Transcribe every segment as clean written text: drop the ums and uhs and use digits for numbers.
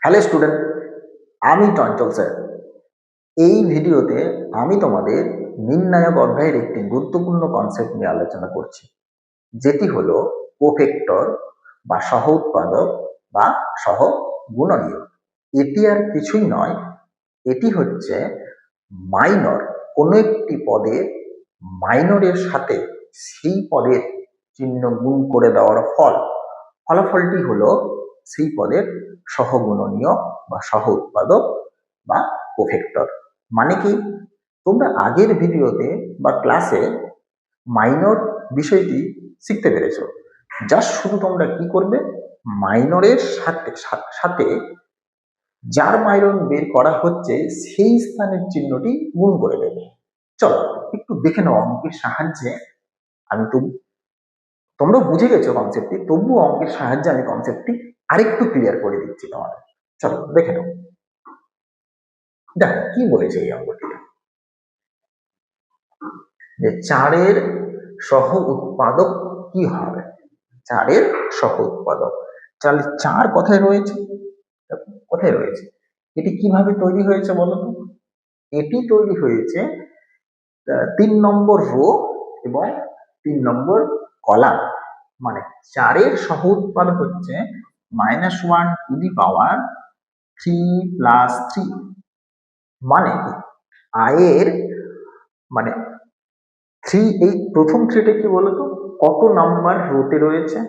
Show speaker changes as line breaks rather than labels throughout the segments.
Hello student, আমি চঞ্চল sir. এই ভিডিওতে আমি তোমাদের নির্ণায়ক অধ্যায়ের একটি গুরুত্বপূর্ণ কনসেপ্ট নিয়ে আলোচনা করছি, যেটি হলো কোফেক্টর বা সহ উৎপাদক বা সহ গুণনীয়ক। এটি আর কিছুই নয়, এটি হচ্ছে মাইনর কোনো একটি পদের মাইনরের সাথে সেই পদের চিহ্ন গুণ করে দেওয়ার ফলাফলটি হলো সেই পদের সহগুণনীয়ক বা সহ উৎপাদক বা কোফেক্টর। মানে কি, তোমরা আগের ভিডিওতে বা ক্লাসে মাইনর বিষয়টি শিখতে পেরেছো। জাস্ট শুধু তোমরা কি করবে, মাইনরের সাথে সাথে যার মাইনর বের করা হচ্ছে সেই স্থানের চিহ্নটি গুণ করে দেবে। চলো একটু দেখে নাও অঙ্কের সাহায্যে। আমি তো তোমরা বুঝে গেছো কনসেপ্টটি, তবুও অঙ্কের সাহায্যে আমি কনসেপ্টটি আরেকটু ক্লিয়ার করে দিচ্ছি তোমাদের। চলো দেখে নাও। দেখো কি বলেছে এই অঙ্কটিতে, যে 4-এর সহ উৎপাদক কি হবে। 4-এর সহ উৎপাদক, তাহলে 4 কোথায় রয়েছে, কোথায় রয়েছে, এটি কিভাবে তৈরি হয়েছে বলো তো। এটি তৈরি হয়েছে 3 নম্বর রো এবং 3 নম্বর কলাম। মানে 4-এর সহ উৎপাদক হচ্ছে -1 টু দি পাওয়ার 3 প্লাস 3। মানে কি, আয়ের মানে 3, এই প্রথম 3টা কি বলতো, কত নাম্বার রোতে রয়েছে,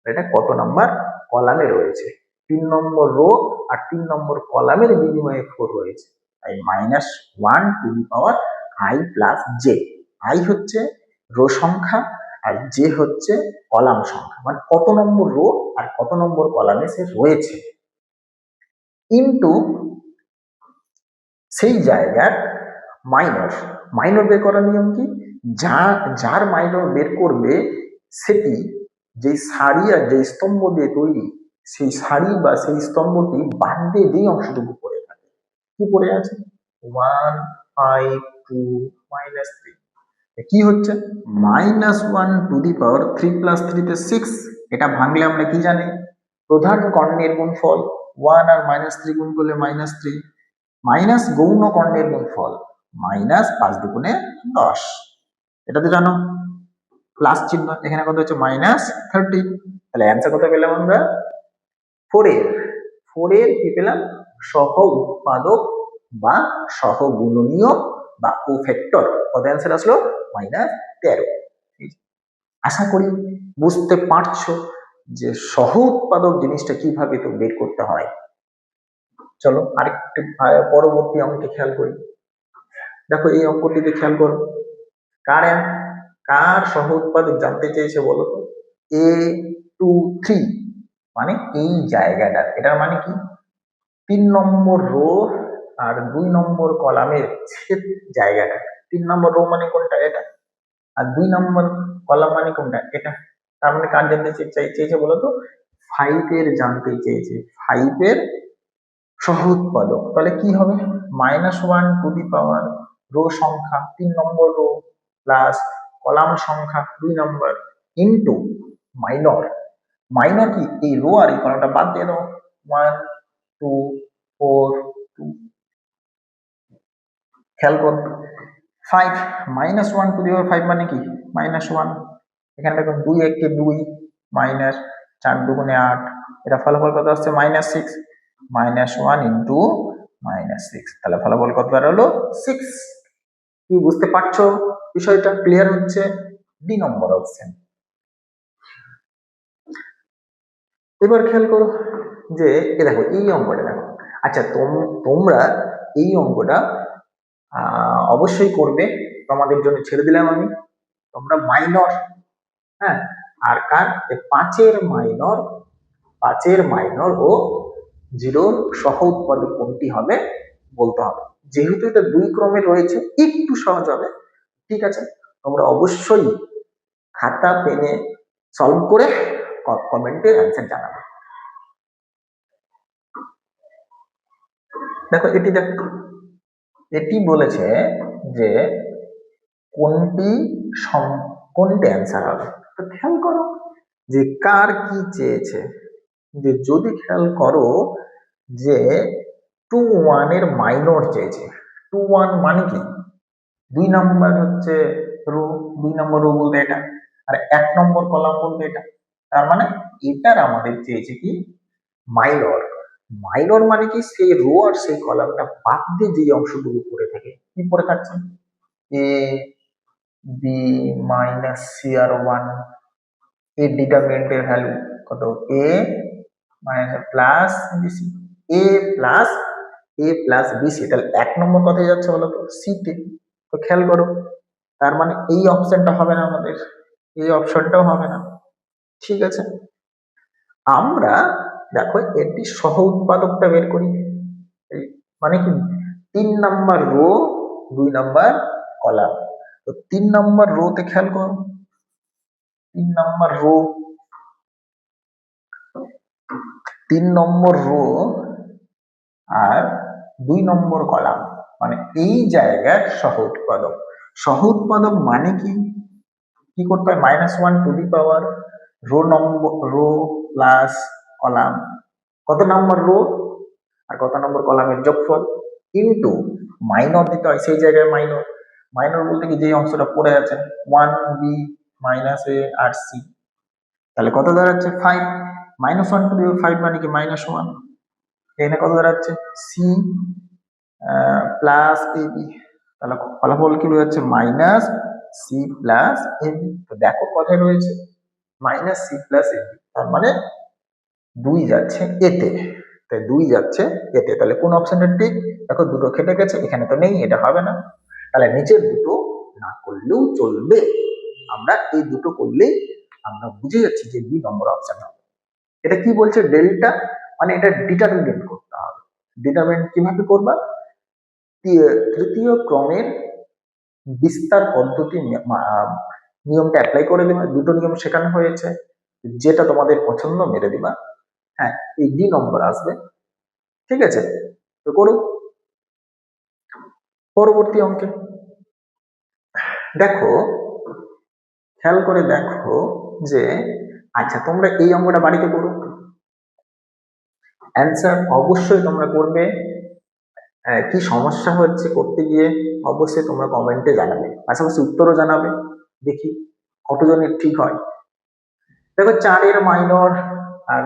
এটা কত নাম্বার কলামে রয়েছে। 3 নম্বর রো আর 3 নম্বর কলামের বিনিময়ে 4 রয়েছে, তাই -1 to the power i plus J. I হচ্ছে রো সংখ্যা আর জে হচ্ছে কলাম সংখ্যা, মানে কত নম্বর রো আর কত নম্বর কলামে সে রয়েছে, ইনটু সেই জায়গার মাইনর। মাইনর বের করার নিয়ম কি, যার মাইনর বের করবে সেটি যেই সারি আর যেই স্তম্ভ দিয়ে তৈরি, সেই সারি বা সেই স্তম্ভটি বাদ দিয়ে যেই অংশটুকু পড়ে থাকে, কি পড়ে আছে, 1 5 2 -3, কি হচ্ছে -1 টু দি পাওয়ার 3 প্লাস 3 তে 6। এটা ভাঙলে আমরা কি জানি, প্রধান কর্ণের গুণফল 1 আর -3 গুণ করলে -3, মাইনাস গৌণ কর্ণের গুণফল -5×10। এটা তো জানো, প্লাস চিহ্ন, এখানে কত হচ্ছে -30। তাহলে অ্যান্সার কত পেলাম আমরা, 4-এর কি পেলাম, সহ উৎপাদক বা সহ গুণনীয়ক বা কোফেক্টর। কত অ্যান্সার আসলো, -13। আশা করি বুঝতে পারছো যে সহ উৎপাদক জিনিসটা কিভাবে তো বের করতে হয়। চলো আরেকটু পরবর্তী অঙ্কে খেয়াল করি। দেখো এই অঙ্কটিতে খেয়াল করো, কার সহ উৎপাদক জানতে চেয়েছে বলো তো, A2 3, মানে এই জায়গাটা, এটার মানে কি, 3 নম্বর রো আর 2 নম্বর কলামের ছেদ জায়গাটা। 3 নম্বর রো মানে কোনটা, এটা, আর 2 নম্বর কলাম মানে কোনটা, এটা। তার মানে কার জানতে চেয়েছে বলতো, 5-এর জানতে চেয়েছে, 5-এর সহ উৎপাদক। তাহলে কি হবে, -1 টু দি পাওয়ার রো সংখ্যা 3 নম্বর রো প্লাস কলাম সংখ্যা 2 নম্বর ইনটু মাইনর। মাইনর কি, এই রো আর এই কলামটা বাদ দিয়ে দাও, 1 2 4 2। খেয়াল করো 5 -1 টু দি পাওয়ার 5 মানে কি, -1। এখানে দেখো 2 1 2 মাইনাস 4 2 8, এটা ফলাফল কত আসছে, -6। -1 ইন্টু -6, তাহলে ফলাফল কত দাঁড়ালো, 6। কি বুঝতে পারছো বিষয়টা, ক্লিয়ার হচ্ছে, ডি নম্বর অপশন। এবার খেয়াল করো যে দেখো এই অঙ্কটা দেখো। আচ্ছা তোমরা এই অঙ্কটা অবশ্যই করবে, তোমাদের জন্য ছেড়ে দিলাম আমি। তোমরা মাইনর, হ্যাঁ, আর কার 5-এর মাইনর ও 0-র সহ উৎপাদক কোনটি হবে বলতে হবে। যেহেতু এটা 2 ক্রমে রয়েছে, একটু সহজ হবে, ঠিক আছে। তোমরা অবশ্যই খাতা পেনে সলভ করে কমেন্টে অ্যান্সার জানাবে। দেখো এটি বলেছে যে কোনটি অ্যান্সার হবে। তো খেয়াল করো যে কার কি চেয়েছে, যে যদি খেয়াল করো যে 2 1 এর মাইনর চেয়েছে। 2 1 মানে কি? 2 নম্বর হচ্ছে রো, 2 নম্বর রো বলতে এটা, আর 1 নম্বর কলাম বলতে এটা। তার মানে এটার আমাদের চেয়েছে কি মাইনর। মাইনর মানে কি সেই রো আর সেই কলামটা বাদ দিয়ে যে অংশটুকু পড়ে থাকে, কি পড়ে থাকছে? এ বি মাইনাস সি আর 1, এর ডিটারমিনেন্টের ভ্যালু কত? এ মাইনাস প্লাস বিসি, এ প্লাস বিসি। তাহলে 1 নম্বর কথায় যাচ্ছে বলো তো? সি তে। তো খেয়াল করো, তার মানে এই অপশনটা হবে না আমাদের, এই অপশনটাও হবে না। ঠিক আছে, আমরা দেখো এটি সহ উৎপাদকটা বের করি। মানে কি 3 নম্বর রো 2 নম্বর কলাম। তো 3 নম্বর রোতে খেয়াল করো, 3 নম্বর রো, 3 নম্বর রো আর 2 নম্বর কলাম, মানে এই জায়গার সহ উৎপাদক। সহ উৎপাদক মানে কি? কি করতে হয়? -1 to the power row number, row plus column, কত নম্বর রো আর কত নম্বর কলামের যোগফল, ইনটু মাইনর দিতে হয় সেই জায়গায় মাইনর। মাইনর বলতে কি যে অংশটা পড়ে আছে 1b মাইনাস এ আর সি, তাহলে কত দাঁড়াচ্ছে 5, -1 টু দি 5 মানে কি -1, এখানে কত দাঁড়াচ্ছে সি প্লাস এবি, তাহলে ফলাফল কি হচ্ছে মাইনাস সি প্লাস এবি। তো দেখো কথায় রয়েছে মাইনাস সি প্লাস এবি, তার মানে 2 যাচ্ছে এতে, তাই 2 যাচ্ছে এতে। তাহলে কোন অপশনটা ঠিক? দেখো দুটো কেটে গেছে, এখানে তো নেই, এটা হবে না। তাহলে নিচের দুটো না করলেও চলবে, আমরা এই দুটো করলেই আমরা বুঝে যাচ্ছি যে 2 নম্বর অপশন হবে। এটা কি বলছে? ডেল্টা, মানে এটা ডিটারমিনেন্ট করতে হবে। ডিটারমিনেন্ট কিভাবে করবা? তৃতীয় ক্রমের বিস্তার পদ্ধতি নিয়মটা অ্যাপ্লাই করে দেবা। দুটো নিয়ম শেখানো হয়েছে, যেটা তোমাদের পছন্দ মেরে দিবা। হ্যাঁ, এই 2 নম্বর আসবে। ঠিক আছে, তো করো পরবর্তী অঙ্কে। দেখো, খেয়াল করে দেখো যে, আচ্ছা তোমরা এই অঙ্কটা বাড়িতে করো, অ্যান্সার অবশ্যই তোমরা করবে। কি সমস্যা হচ্ছে করতে গিয়ে অবশ্যই তোমরা কমেন্টে জানাবে, পাশাপাশি উত্তরও জানাবে, দেখি কতজনের ঠিক হয়। দেখো 4 মাইনর আর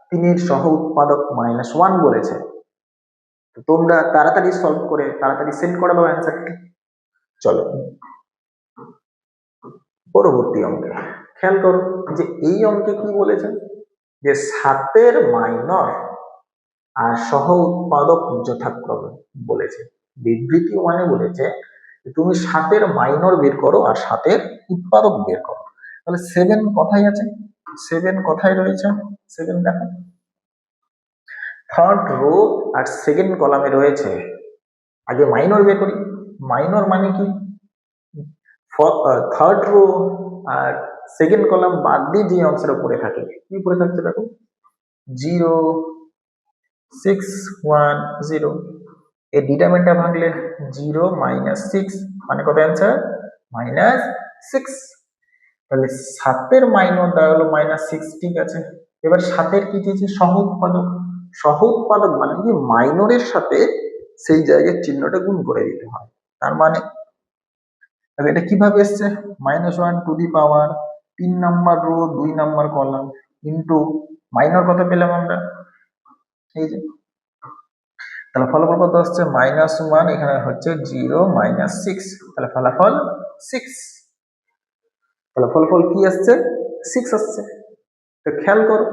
3 সহ উৎপাদক -1 বলেছে। তো তোমরা তাড়াতাড়ি সলভ করে তাড়াতাড়ি সেট করে দাও অ্যান্সারটি। চলো পরবর্তী অঙ্কে খেয়াল করো যে এই অঙ্কে কি বলেছে, যে 7 মাইনর আর সহ উৎপাদক যথাক্রমে বলেছে। বিবৃতি মানে বলেছে তুমি 7 মাইনর বের করো আর 7 উৎপাদক বের করো। তাহলে 7 কোথায় আছে? 7 কোথায় রয়েছে? 7 দেখো থার্ড রো আর সেকেন্ড কলামে রয়েছে। আগে মাইনর বের করি। মাইনর মানে কি? থার্ড রো আর সেকেন্ড কলাম বাদ দিয়ে যে অংশের উপরে থাকে, কি পড়ে থাকছে দেখো 0 6 1 0, এই ডিটারমিনেন্টটা ভাঙলে 0 -6 মানে কত অ্যান্সার -6। তাহলে 7 মাইনর দাঁড়ালো -6, ঠিক আছে। এবার 7 কি চেয়েছে? সহ উৎপাদক। সহ উৎপাদক মানে কি মাইনরের সাথে সেই জায়গার চিহ্নটা গুণ করে দিতে হয়। তার মানে এটা কিভাবে এসছে? -1 to the power 3 number row 2 number column into minor কত পেলাম আমরা, এই যে। তাহলে ফলাফল কত আসছে? -1, এখানে হচ্ছে 0 -6, তাহলে ফলাফল 6। তাহলে ফলাফল কি আসছে? 6 আসছে। তো খেয়াল করো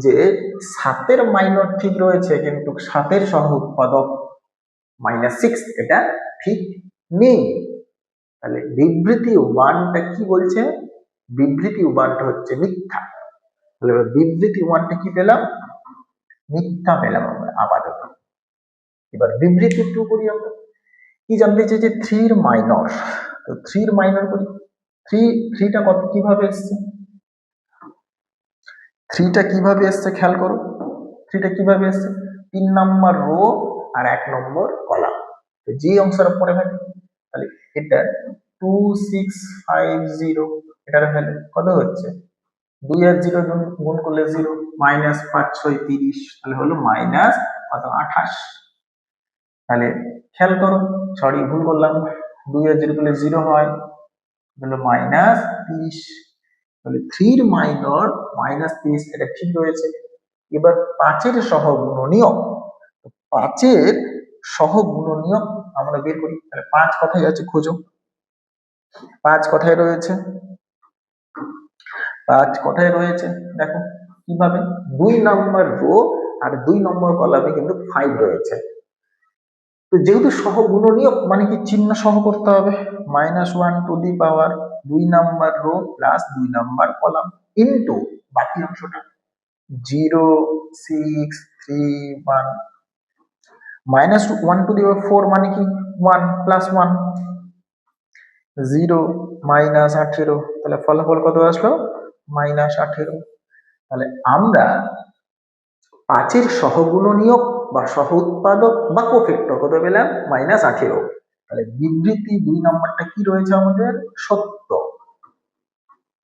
যে 7 মাইনর ঠিক রয়েছে, কিন্তু 7 সহ উৎপাদক -6 এটা ঠিক নেই। তাহলে বিবৃতি 1টা কি বলছে? বিবৃতি 1টা হচ্ছে মিথ্যা। তাহলে বিবৃতি 1টা কি পেলাম? মিথ্যা পেলাম আমরা আপাতত। এবার বিবৃতি 2 করি আমরা। কি জানতে চাই? যে 3 মাইনর, তো 3 মাইনর করি। 3টা কত কিভাবে এসছে? 3টা কিভাবে এসছে খেয়াল করো। 3টা কিভাবে এসছে? 3 নম্বর রো আর 1 নম্বর কলাম, তো যে অংশের উপরে থাকে। তাহলে এটা 2650, এটার ভ্যালু কত হচ্ছে? 2 আর 0 গুণ করলে 0, -5 6 30, তাহলে হলো কত 28। তাহলে খেয়াল করো, সরি ভুল করলাম, 2 আর 0 করলে 0 হয়, হলো -30। তাহলে 3 মাইনর -30 এটা ঠিক রয়েছে। এবার 5-এর সহগুণনীয়, 5-এর সহগুণনীয় আমরা বের করি। তাহলে 5 কোথায় আছে খোঁজো, 5 কোথায় রয়েছে, 5 কোথায় রয়েছে দেখো কিভাবে, 2 নম্বর রো আর 2 নম্বর কলামে কিন্তু 5 রয়েছে। তো যেহেতু সহগুণনীয় মানে কি চিহ্ন সহ করতে হবে, -1 to the power 2 number rho plus 2 number column into বাকি অংশটা 0 6 3 1, -1 টু দি পাওয়ার 4 মানে কি 1 প্লাস 1 0 -18। তাহলে ফলাফল কত আসলো -18। তাহলে আমরা 5-এর সহগুণনীয়ক বা সহ উৎপাদক বা কোফেক্টর কত পেলাম -18। তাহলে বিবৃতি 2 নম্বরটা কি রয়েছে আমাদের সত্য।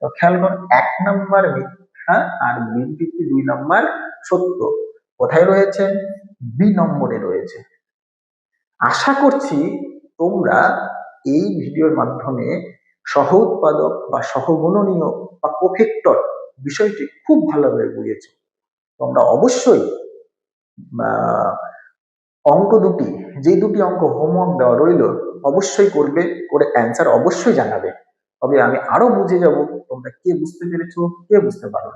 তো খেয়াল করো 1 নম্বর মিথ্যা আর বিবৃতি 2 নম্বর সত্য কোথায় রয়েছে, বি নম্বরে রয়েছে। আশা করছি তোমরা এই ভিডিওর মাধ্যমে সহ উৎপাদক বা সহগুণনীয় বা কোফেক্টর বিষয়টি খুব ভালোভাবে বুঝেছো। তোমরা অবশ্যই অঙ্ক দুটি, যে দুটি অঙ্ক হোমওয়ার্ক দেওয়া রইল অবশ্যই করবে, করে অ্যান্সার অবশ্যই জানাবে। তবে আমি আরো বুঝে যাব তোমরা কে বুঝতে পেরেছো কে বুঝতে পারো।